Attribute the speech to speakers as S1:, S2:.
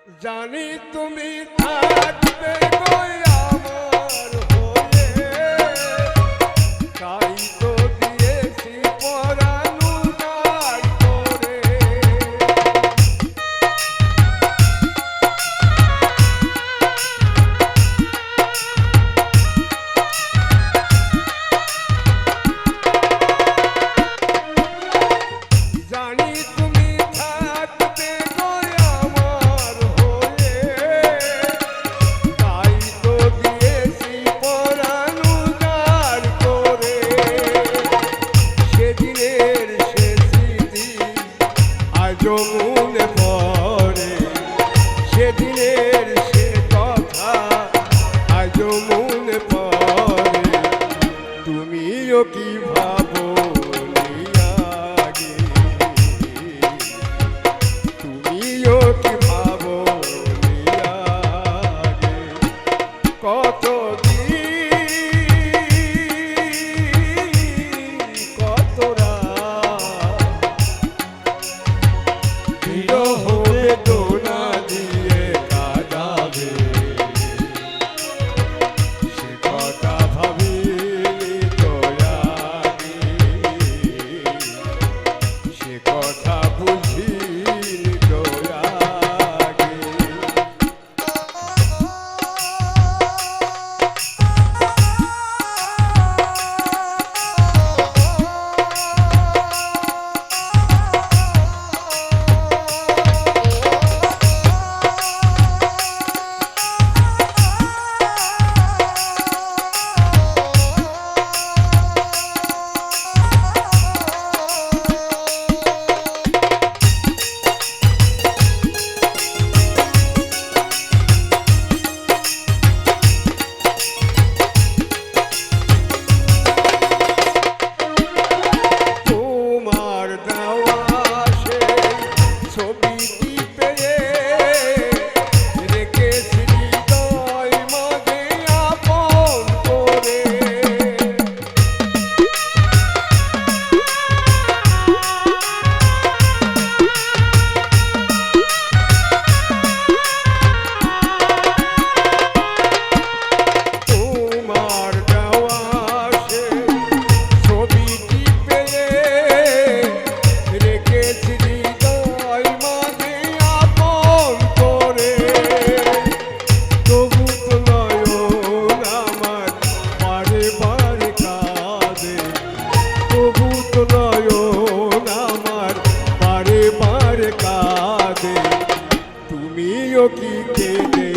S1: জানি তুমি থাকবে গো আমার হয়ে, তাই তো দিয়েছি পরাণ উজাড় করে। জানি তুমি থাকবে গো আমার হয়ে, তাই তো দিয়েছি পরাণ উজাড় করে। সেদিনের সে স্মৃতি আজও মনে পড়ে, সেদিনের সে কথা আজও মনে পড়ে। তুমিও কি ভাবো আগে, তুমিও কি ভাবো আগে, কত কত বিরহ বেদনা দিয়ে কাঁদাবে, সে কথা ভাবিনি তো আগে, সে কথা বুঝিনি তো আগে। তোমার দেওয়া সেই ছবিটি পেয়ে রেখেছি হৃদয় মাঝে আপন করে। তোমার দেওয়া সেই ছবিটি পেয়ে রেখেছি হৃদয় মাঝে আপন করে। তবু তো নয়ন আমার বারে বারে কাঁদে, তবু তো নয়ন আমার বারে বারে কাঁদে। তুমিও কি কেঁদে